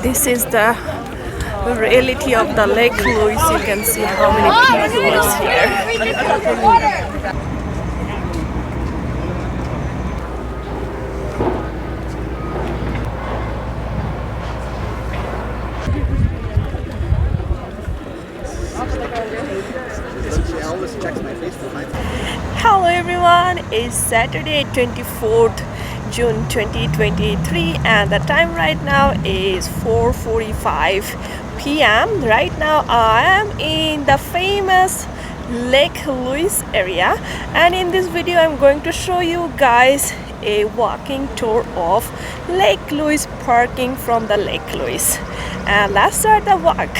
This is the reality of the Lake Louise. You can see how many people is here. Hello everyone, it's Saturday 24th June 2023 and the time right now is 4:45 p.m. Right now I am in the famous Lake Louise area, and in this video I'm going to show you guys a walking tour of Lake Louise parking from the Lake Louise. And let's start the walk.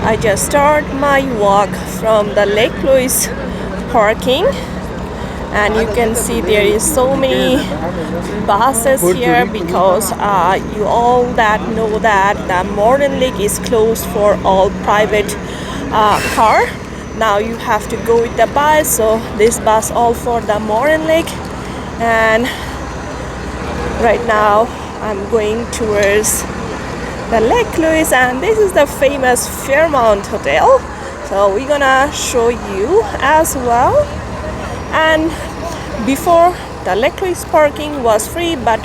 I just start my walk from the Lake Louise parking, and you can see there is so many buses here because you all that know that the Modern Lake is closed for all private car. Now you have to go with the bus, so this bus all for the Modern Lake. And right now I'm going towards the Lake Louise, and this is the famous Fairmont Hotel, so we're gonna show you as well. And before, the Lake Louise parking was free, but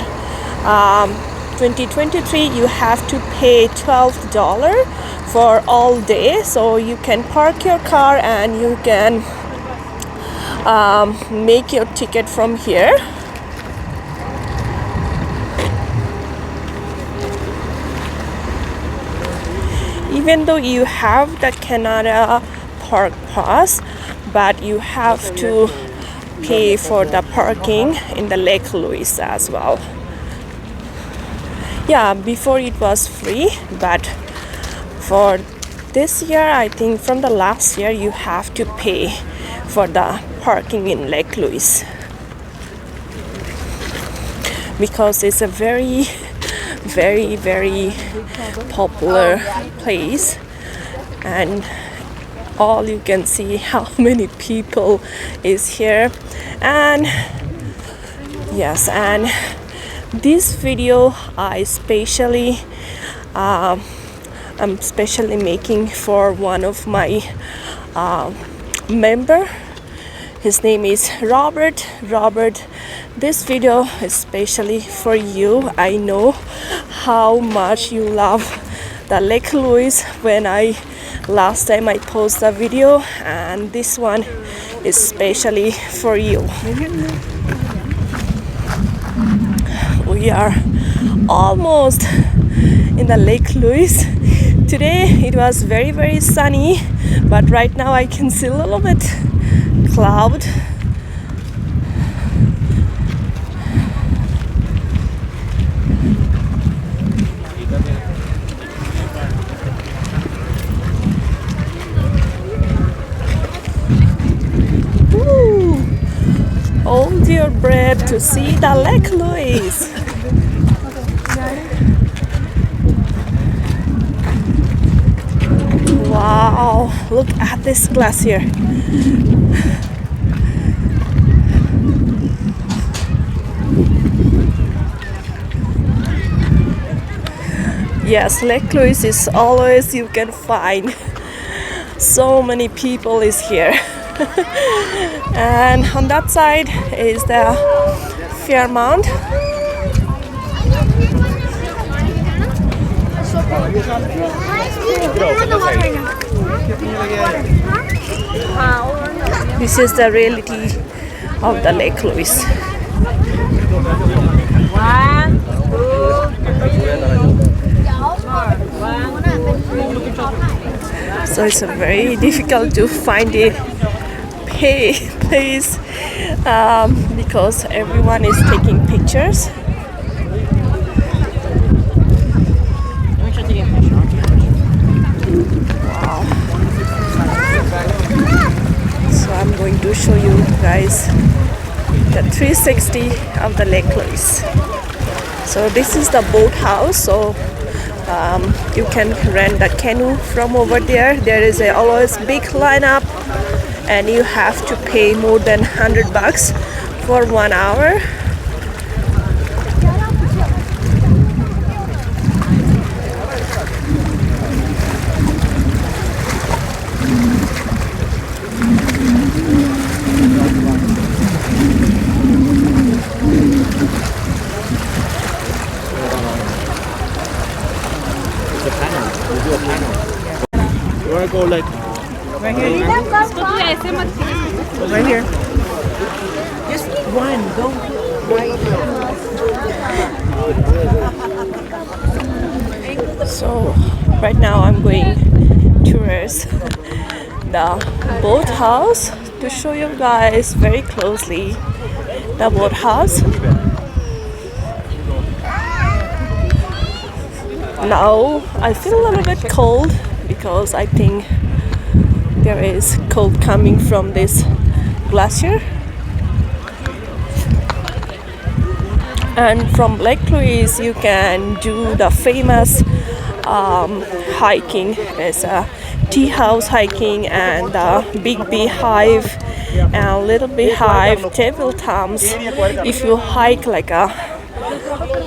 2023 you have to pay $12 for all day, so you can park your car and you can make your ticket from here. Even though you have the Canada Park Pass, but you have to pay for the parking in the Lake Louise as well. Yeah, before it was free, but for this year, I think from the last year, you have to pay for the parking in Lake Louise because it's a very popular place, and all you can see how many people is here. And yes, and this video I'm specially making for one of my member. His name is Robert. This video is especially for you. I know how much you love the Lake Louise when last time I posted a video, and this one is especially for you. We are almost in the Lake Louise. Today it was very sunny, but right now I can see a little bit cloud. Hold your breath to see the Lake Louise. Wow, look at this glacier. Yes, Lake Louise is always, you can find so many people is here. And on that side is the Fairmont. This is the reality of the Lake Louise. 1, 2, 3. So it's very difficult to find a place because everyone is taking pictures. Wow. So I'm going to show you guys the 360 of the Lake Louise. So this is the boat house. So you can rent the canoe from over there. There is always big lineup and you have to pay more than $100 for 1 hour. You wanna go like Right here. Right here. Just one. Go right. So right now I'm going towards the boathouse to show you guys very closely the boathouse. Now I feel a little bit cold because I think there is cold coming from this glacier. And from Lake Louise you can do the famous hiking. There's a tea house hiking and the big beehive and little beehive table toms. If you hike like a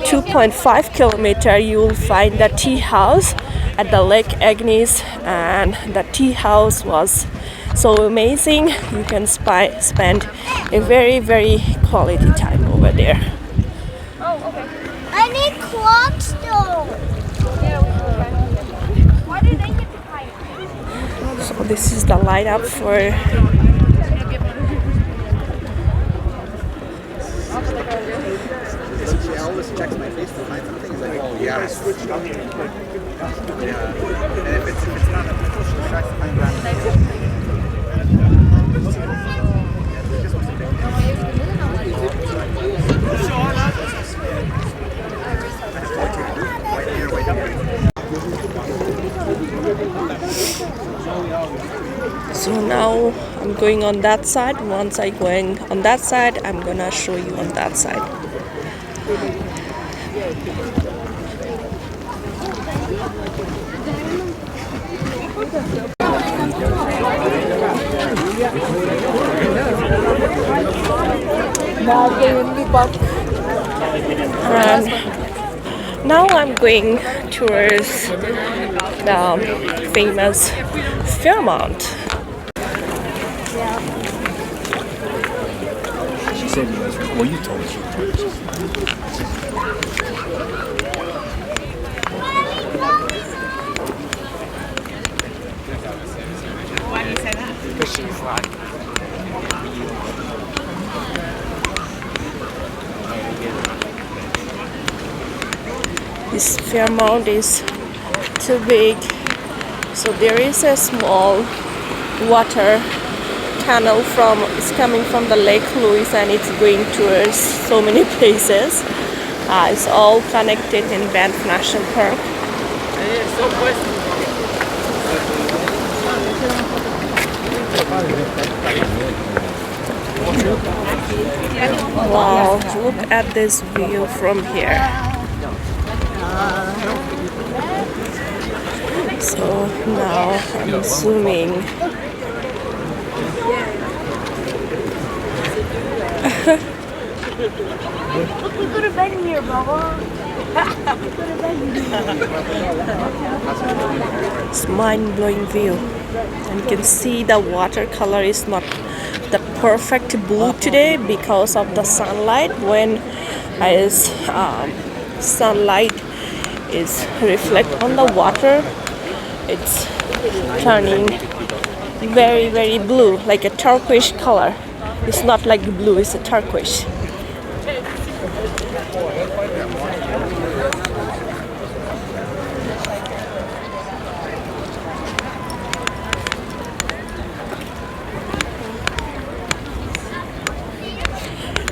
2.5 kilometer, you will find the tea house at the Lake Agnes, and the tea house was so amazing. You can spend a very quality time over there. I need clocks though. Why did they get the kite? So this is the lineup for she always checks my face to find something. It's like, oh yeah. Yeah. And if it's not official, she tries to find random. So now I'm going on that side. Once I going on that side, I'm gonna show you on that side. And now I'm going towards the famous Fairmont. She said, well, you told me. Why do you say that? Because she's like, this Fairmont is too big, so there is a small water canal it's coming from the Lake Louise and it's going towards so many places. It's all connected in Banff National Park. Wow, look at this view from here. So now I'm zooming. Look, we could have been here, Bubba. It's mind-blowing view. And you can see the watercolor is not the perfect blue today because of the sunlight. When sunlight is reflect on the water, it's turning very blue, like a turquoise color. It's not like blue, it's a turquoise.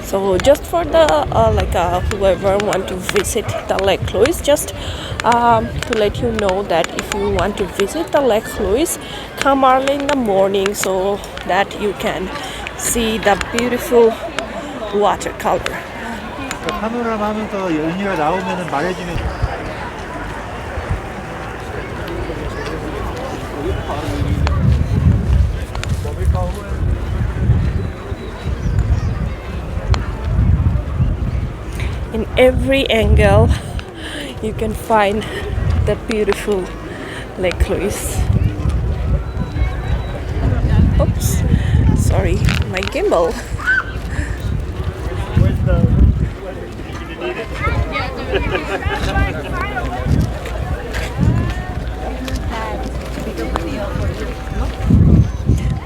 So just for the whoever want to visit the Lake Louise, just to let you know that if you want to visit the Lake Louise, come early in the morning so that you can see the beautiful watercolor. 파노라마 하면서 연유가 나오면은 말해주면 every angle you can find the beautiful Lake Louise. Oops, sorry, my gimbal.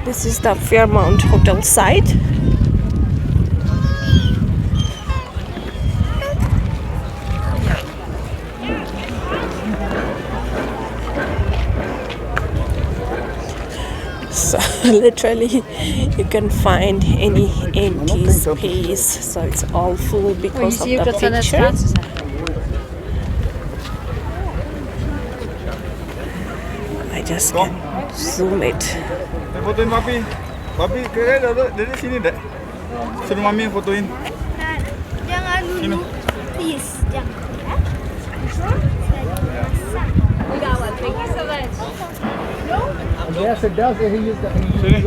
This is the Fairmont Hotel site. So literally you can find any empty space, so it's all full because of the picture. I just can zoom it. Fotoin papi. Papi, kira dari sini dek. Suruh mami yang fotoin. Jangan dulu. Please, jangan. Thank you so much. Yes, it does. He used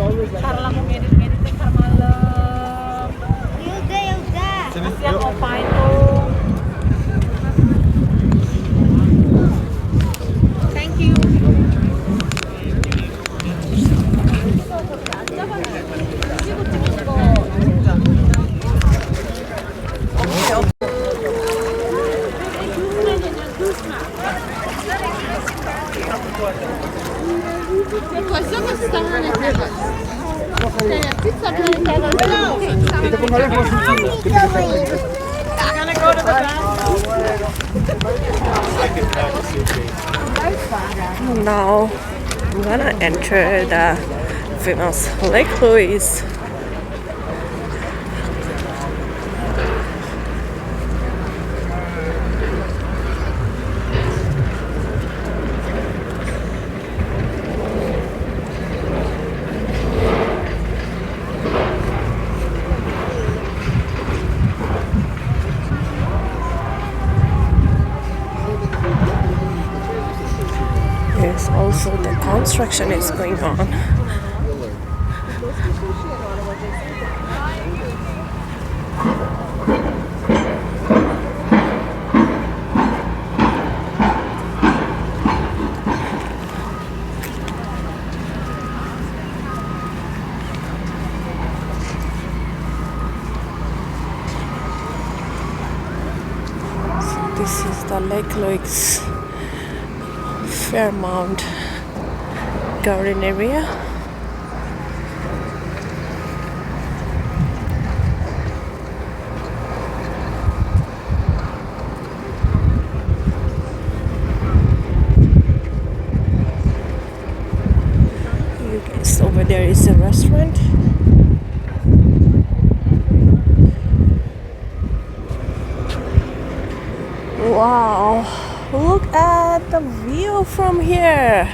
always like Para lang kung edit-edit sa malam. Yaudah. Sini. Kasi ako pa ito. Thank you. Now I'm gonna enter the famous Lake Louise. Yes, also the construction is going on. So this is the Lake Louise Fairmont garden area. Yes, over there is a restaurant. Wow, look at the view from here.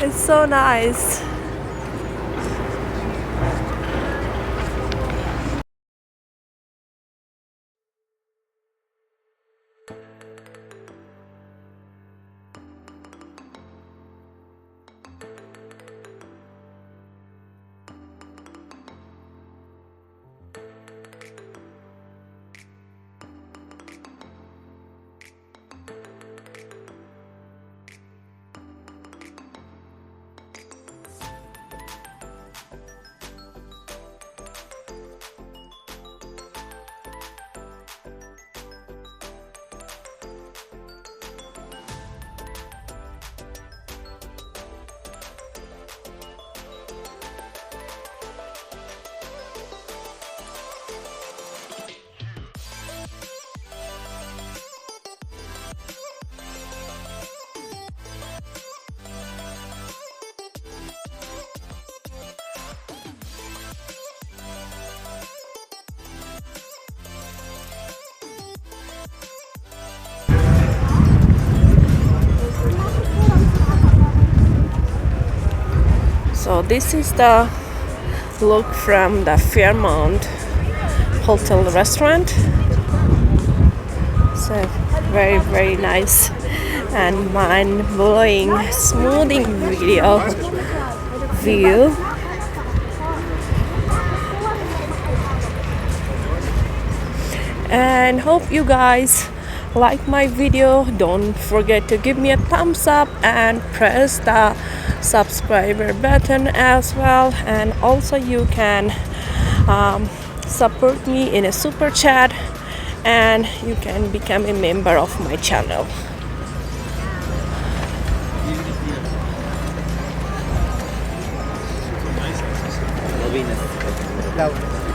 It's so nice. So this is the look from the Fairmont Hotel restaurant. So very nice and mind-blowing smoothing video view. and hope you guys like my video. Don't forget to give me a thumbs up and press the subscriber button as well, and also you can support me in a super chat and you can become a member of my channel. Love.